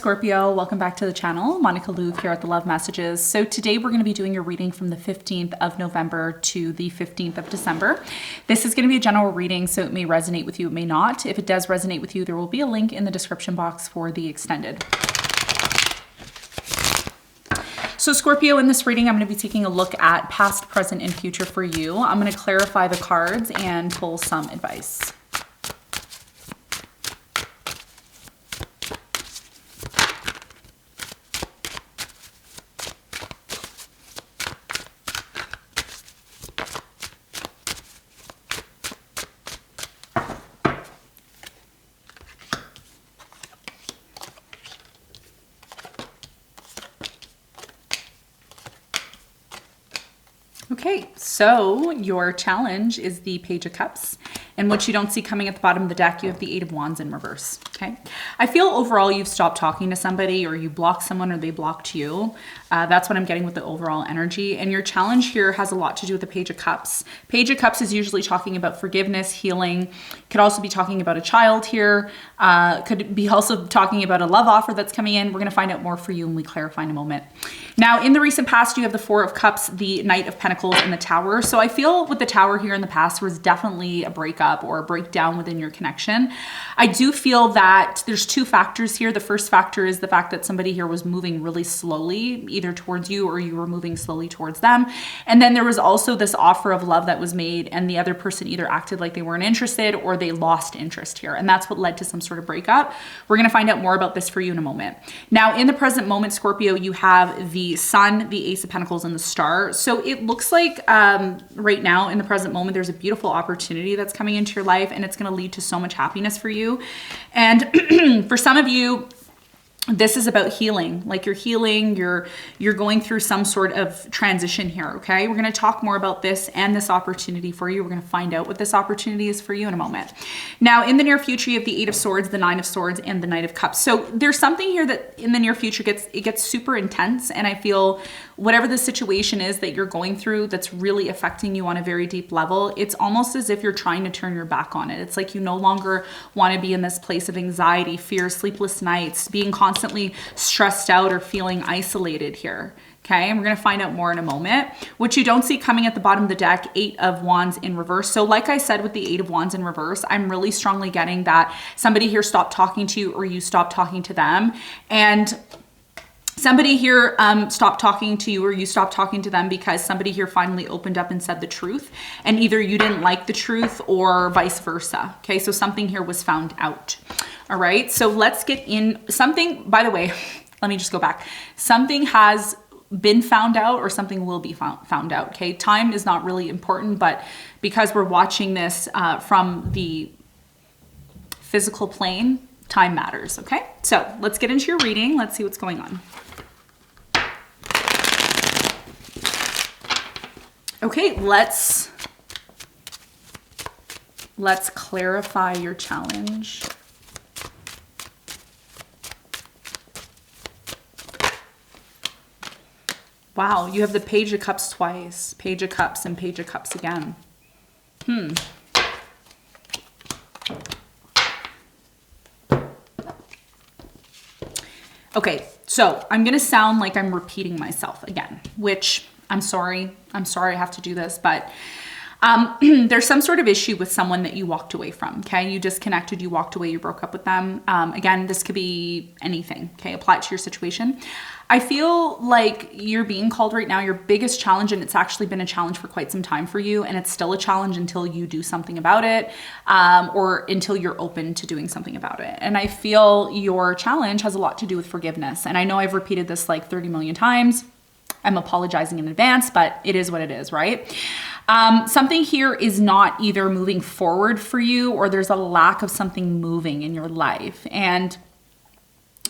Scorpio, welcome back to the channel. Monica Louvre here at the Love Messages. So today we're going to be doing your reading from the 15th of November to the 15th of December. This is going to be a general reading, so it may resonate with you, it may not. If it does resonate with you, there will be a link in the description box for the extended. So Scorpio, in this reading, I'm going to be taking a look at past, present, and future for you. I'm going to clarify the cards and pull some advice. Okay, so your challenge is the Page of Cups. And what you don't see coming at the bottom of the deck, you have the Eight of Wands in reverse, okay? I feel overall you've stopped talking to somebody, or you blocked someone, or they blocked you. That's what I'm getting with the overall energy. And your challenge here has a lot to do with the Page of Cups. Page of Cups is usually talking about forgiveness, healing. Could also be talking about a child here. Could be also talking about a love offer that's coming in. We're gonna find out more for you when we clarify in a moment. Now, in the recent past, you have the Four of Cups, the Knight of Pentacles, and the Tower. So I feel with the Tower here in the past was definitely a breakup or a breakdown within your connection. I do feel that there's two factors here. The first factor is the fact that somebody here was moving really slowly, either towards you or you were moving slowly towards them. And then there was also this offer of love that was made, and the other person either acted like they weren't interested or they lost interest here. And that's what led to some sort of breakup. We're going to find out more about this for you in a moment. Now, in the present moment, Scorpio, you have the Sun, the Ace of Pentacles, and the Star. So it looks like right now in the present moment, there's a beautiful opportunity that's coming into your life, and it's going to lead to so much happiness for you. And for some of you, this is about healing. Like you're healing, you're going through some sort of transition here, okay? We're going to talk more about this and this opportunity for you. We're going to find out what this opportunity is for you in a moment. Now, in the near future, you have the Eight of Swords, the Nine of Swords, and the Knight of Cups. So there's something here that in the near future gets super intense, and I feel whatever the situation is that you're going through that's really affecting you on a very deep level, it's almost as if you're trying to turn your back on it. It's like you no longer want to be in this place of anxiety, fear, sleepless nights, being constantly stressed out or feeling isolated here. Okay, and we're going to find out more in a moment. What you don't see coming at the bottom of the deck, Eight of Wands in reverse. So like I said with the Eight of Wands in reverse, I'm really strongly getting that somebody here stopped talking to you or you stopped talking to them. And somebody here stopped talking to you or you stopped talking to them because somebody here finally opened up and said the truth. And either you didn't like the truth or vice versa. Okay, so something here was found out. All right, so let's get in something. By the way, let me just go back. Something has been found out or something will be found out. Okay, time is not really important, but because we're watching this from the physical plane, time matters. Okay, so let's get into your reading. Let's see what's going on. Okay, let's clarify your challenge. Wow, you have the Page of Cups twice, Page of Cups and Page of Cups again. Okay, so I'm gonna sound like I'm repeating myself again, which I'm sorry I have to do this, but there's some sort of issue with someone that you walked away from, okay? You disconnected, you walked away, you broke up with them. Again, this could be anything, okay? Apply it to your situation. I feel like you're being called right now, your biggest challenge, and it's actually been a challenge for quite some time for you, and it's still a challenge until you do something about it, or until you're open to doing something about it. And I feel your challenge has a lot to do with forgiveness. And I know I've repeated this like 30 million times. I'm apologizing in advance, but it is what it is, right? Something here is not either moving forward for you or there's a lack of something moving in your life. And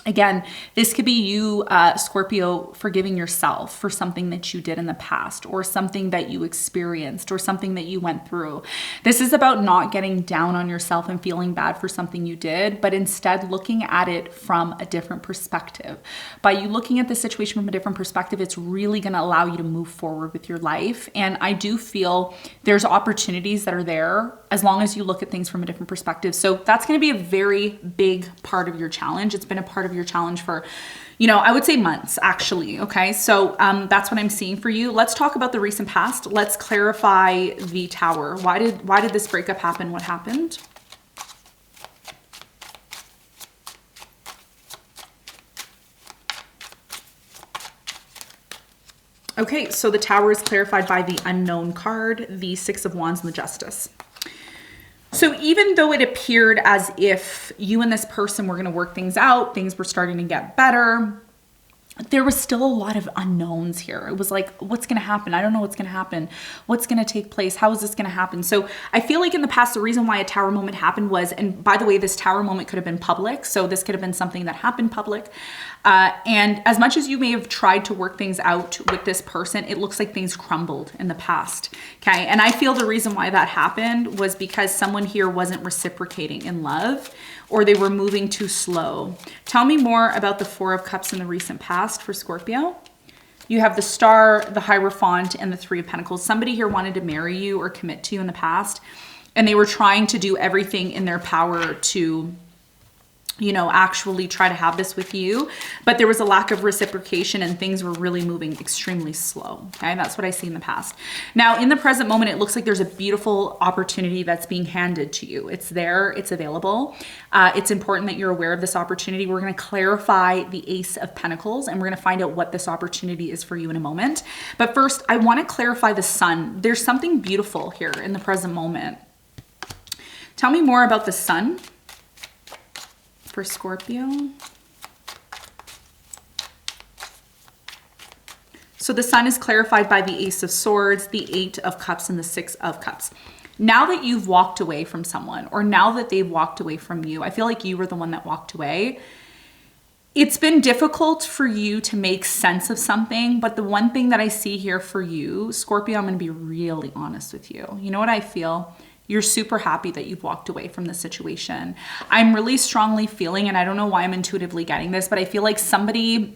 again, this could be you, Scorpio, forgiving yourself for something that you did in the past or something that you experienced or something that you went through. This is about not getting down on yourself and feeling bad for something you did, but instead looking at it from a different perspective. By you looking at the situation from a different perspective, it's really going to allow you to move forward with your life. And I do feel there's opportunities that are there as long as you look at things from a different perspective. So that's going to be a very big part of your challenge. It's been a part of your challenge for, you know, I would say months actually. Okay. So that's what I'm seeing for you. Let's talk about the recent past. Let's clarify the Tower. Why did this breakup happen? What happened? Okay, so the Tower is clarified by the Unknown card, the Six of Wands, and the Justice. So even though it appeared as if you and this person were going to work things out, things were starting to get better, there was still a lot of unknowns here. It was like, what's going to happen? I don't know what's going to happen. What's going to take place? How is this going to happen? So I feel like in the past, the reason why a Tower moment happened was, and by the way, this Tower moment could have been public. So this could have been something that happened public. And as much as you may have tried to work things out with this person, it looks like things crumbled in the past. Okay. And I feel the reason why that happened was because someone here wasn't reciprocating in love, or they were moving too slow. Tell me more about the Four of Cups in the recent past for Scorpio. You have the Star, the Hierophant, and the Three of Pentacles. Somebody here wanted to marry you or commit to you in the past, and they were trying to do everything in their power to, you know, actually try to have this with you, but there was a lack of reciprocation and things were really moving extremely slow. Okay. That's what I see in the past. Now in the present moment, it looks like there's a beautiful opportunity that's being handed to you. It's there, it's available. It's important that you're aware of this opportunity. We're going to clarify the Ace of Pentacles and we're going to find out what this opportunity is for you in a moment. But first I want to clarify the Sun. There's something beautiful here in the present moment. Tell me more about the Sun for Scorpio. So the Sun is clarified by the Ace of Swords, the Eight of Cups, and the Six of Cups. Now that you've walked away from someone, or now that they've walked away from you, I feel like you were the one that walked away. It's been difficult for you to make sense of something, but the one thing that I see here for you, Scorpio, I'm going to be really honest with you. You know what I feel? You're super happy that you've walked away from this situation. I'm really strongly feeling, and I don't know why I'm intuitively getting this, but I feel like somebody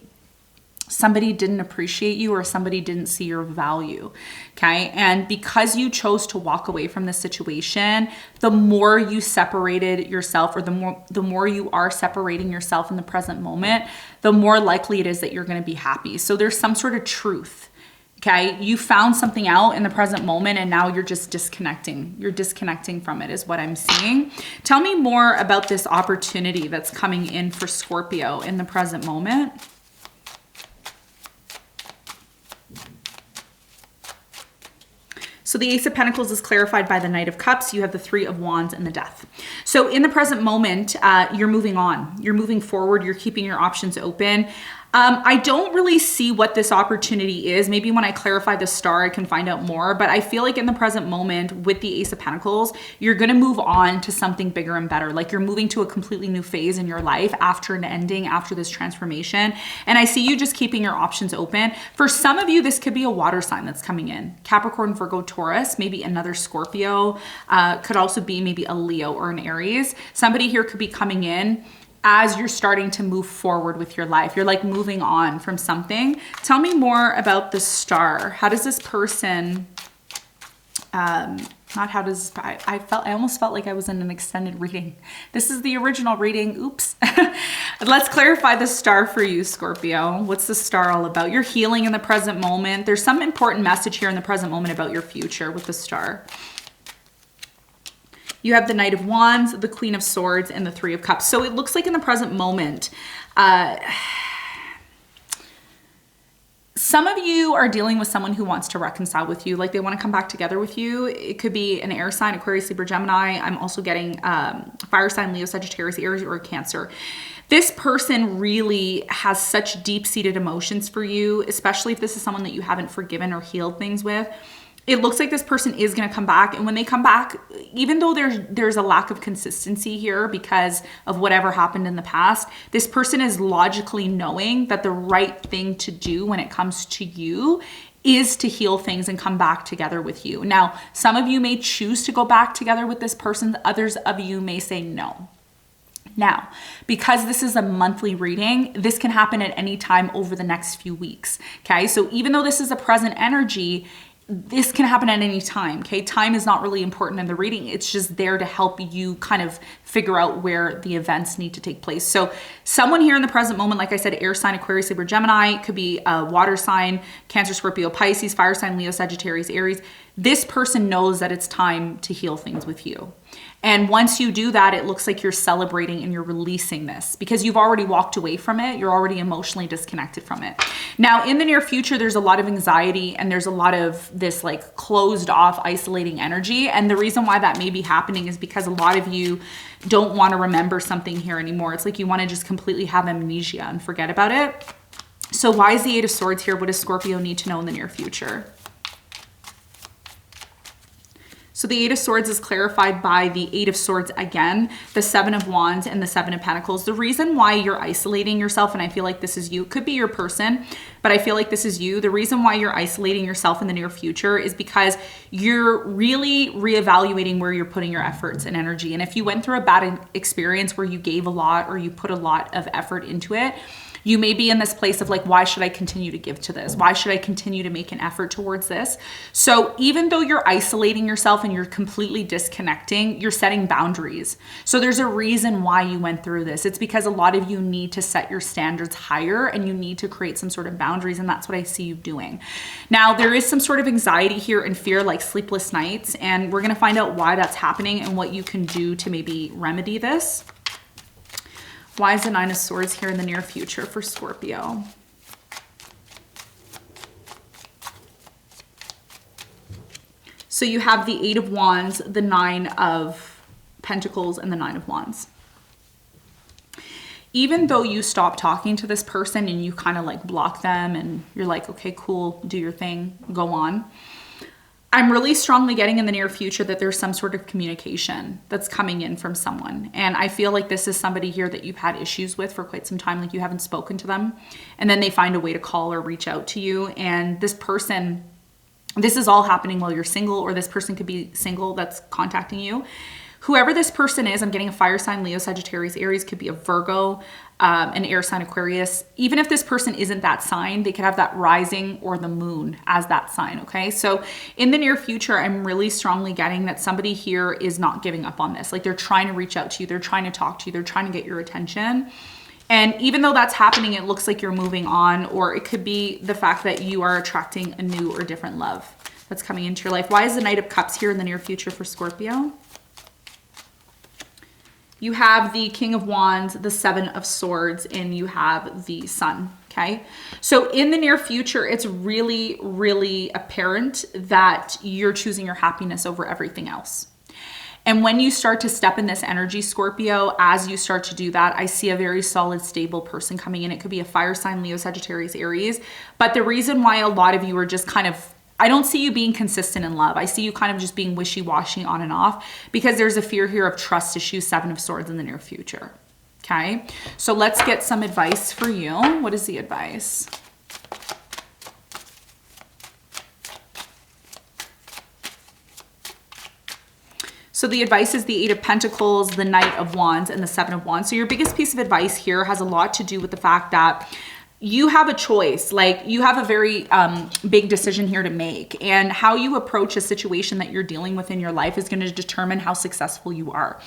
didn't appreciate you or somebody didn't see your value. Okay. And because you chose to walk away from this situation, the more you separated yourself, or the more you are separating yourself in the present moment, the more likely it is that you're going to be happy. So there's some sort of truth. Okay, you found something out in the present moment and now you're just disconnecting. You're disconnecting from it is what I'm seeing. Tell me more about this opportunity that's coming in for Scorpio in the present moment. So the Ace of Pentacles is clarified by the Knight of Cups. You have the Three of Wands and the Death. So in the present moment, you're moving on. You're moving forward. You're keeping your options open. I don't really see what this opportunity is. Maybe when I clarify the Star, I can find out more. But I feel like in the present moment with the Ace of Pentacles, you're going to move on to something bigger and better. Like you're moving to a completely new phase in your life after an ending, after this transformation. And I see you just keeping your options open. For some of you, this could be a water sign that's coming in. Capricorn, Virgo, Taurus, maybe another Scorpio, could also be maybe a Leo or an Aries. Somebody here could be coming in as you're starting to move forward with your life. You're like moving on from something. Tell me more about the Star. How does this person, I almost felt like I was in an extended reading. This is the original reading. Oops. Let's clarify the Star for you, Scorpio. What's the Star all about? You're healing in the present moment. There's some important message here in the present moment about your future with the Star. You have the Knight of Wands, the Queen of Swords, and the Three of Cups. So it looks like in the present moment, some of you are dealing with someone who wants to reconcile with you, like they want to come back together with you. It could be an air sign, Aquarius, Libra, Gemini. I'm also getting fire sign, Leo, Sagittarius, Aries, or Cancer. This person really has such deep-seated emotions for you, especially if this is someone that you haven't forgiven or healed things with. It looks like this person is going to come back. And when they come back, even though there's a lack of consistency here because of whatever happened in the past, this person is logically knowing that the right thing to do when it comes to you is to heal things and come back together with you. Now, some of you may choose to go back together with this person. Others of you may say no. Now, because this is a monthly reading, this can happen at any time over the next few weeks. Okay, so even though this is a present energy, this can happen at any time, okay? Time is not really important in the reading. It's just there to help you kind of figure out where the events need to take place. So someone here in the present moment, like I said, air sign, Aquarius, Libra, Gemini, could be a water sign, Cancer, Scorpio, Pisces, fire sign, Leo, Sagittarius, Aries. This person knows that it's time to heal things with you. And once you do that, it looks like you're celebrating and you're releasing this because you've already walked away from it. You're already emotionally disconnected from it. Now, in the near future, there's a lot of anxiety and there's a lot of this like closed off, isolating energy. And the reason why that may be happening is because a lot of you don't want to remember something here anymore. It's like you want to just completely have amnesia and forget about it. So why is the Eight of Swords here? What does Scorpio need to know in the near future? So the Eight of Swords is clarified by the Eight of Swords again, the Seven of Wands, and the Seven of Pentacles. The reason why you're isolating yourself, and I feel like this is you, could be your person, but I feel like this is you. The reason why you're isolating yourself in the near future is because you're really reevaluating where you're putting your efforts and energy. And if you went through a bad experience where you gave a lot or you put a lot of effort into it, you may be in this place of like, why should I continue to give to this? Why should I continue to make an effort towards this? So even though you're isolating yourself and you're completely disconnecting, you're setting boundaries. So there's a reason why you went through this. It's because a lot of you need to set your standards higher and you need to create some sort of boundaries. And that's what I see you doing. Now, there is some sort of anxiety here and fear, like sleepless nights. And we're going to find out why that's happening and what you can do to maybe remedy this. Why is the Nine of Swords here in the near future for Scorpio? So you have the Eight of Wands, the Nine of Pentacles, and the Nine of Wands. Even though you stop talking to this person and you kind of like block them and you're like, okay, cool, do your thing, go on. I'm really strongly getting in the near future that there's some sort of communication that's coming in from someone. And I feel like this is somebody here that you've had issues with for quite some time, like you haven't spoken to them. And then they find a way to call or reach out to you. And this person, this is all happening while you're single, or this person could be single that's contacting you. Whoever this person is, I'm getting a fire sign, Leo, Sagittarius, Aries, could be a Virgo, an air sign, Aquarius. Even if this person isn't that sign, they could have that rising or the moon as that sign, okay? So in the near future, I'm really strongly getting that somebody here is not giving up on this. Like they're trying to reach out to you. They're trying to talk to you. They're trying to get your attention. And even though that's happening, it looks like you're moving on, or it could be the fact that you are attracting a new or different love that's coming into your life. Why is the Knight of Cups here in the near future for Scorpio? You have the King of Wands, the Seven of Swords, and you have the Sun, okay? So in the near future, it's really, really apparent that you're choosing your happiness over everything else. And when you start to step in this energy, Scorpio, as you start to do that, I see a very solid, stable person coming in. It could be a fire sign, Leo, Sagittarius, Aries. But the reason why a lot of you are just kind of, I don't see you being consistent in love. I see you kind of just being wishy-washy on and off because there's a fear here of trust issues, Seven of Swords in the near future. Okay, so let's get some advice for you. What is the advice? So the advice is the Eight of Pentacles, the Knight of Wands, and the Seven of Wands. So your biggest piece of advice here has a lot to do with the fact that you have a choice. Like you have a very big decision here to make, and how you approach a situation that you're dealing with in your life is going to determine how successful you are.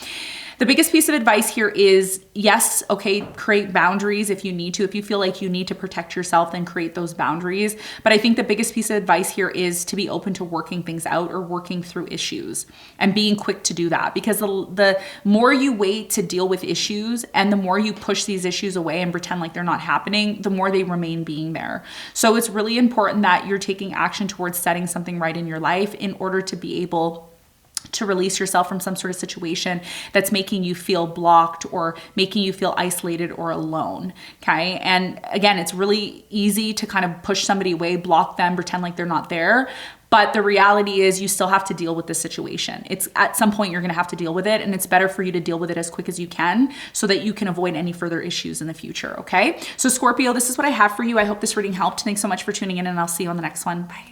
The biggest piece of advice here is, yes, okay, create boundaries if you need to. If you feel like you need to protect yourself, then create those boundaries. But I think the biggest piece of advice here is to be open to working things out or working through issues and being quick to do that. Because the more you wait to deal with issues and the more you push these issues away and pretend like they're not happening, the more they remain being there. So it's really important that you're taking action towards setting something right in your life in order to be able to release yourself from some sort of situation that's making you feel blocked or making you feel isolated or alone, okay? And again, it's really easy to kind of push somebody away, block them, pretend like they're not there. But the reality is you still have to deal with the situation. It's at some point you're gonna have to deal with it, and it's better for you to deal with it as quick as you can so that you can avoid any further issues in the future, okay? So Scorpio, this is what I have for you. I hope this reading helped. Thanks so much for tuning in, and I'll see you on the next one. Bye.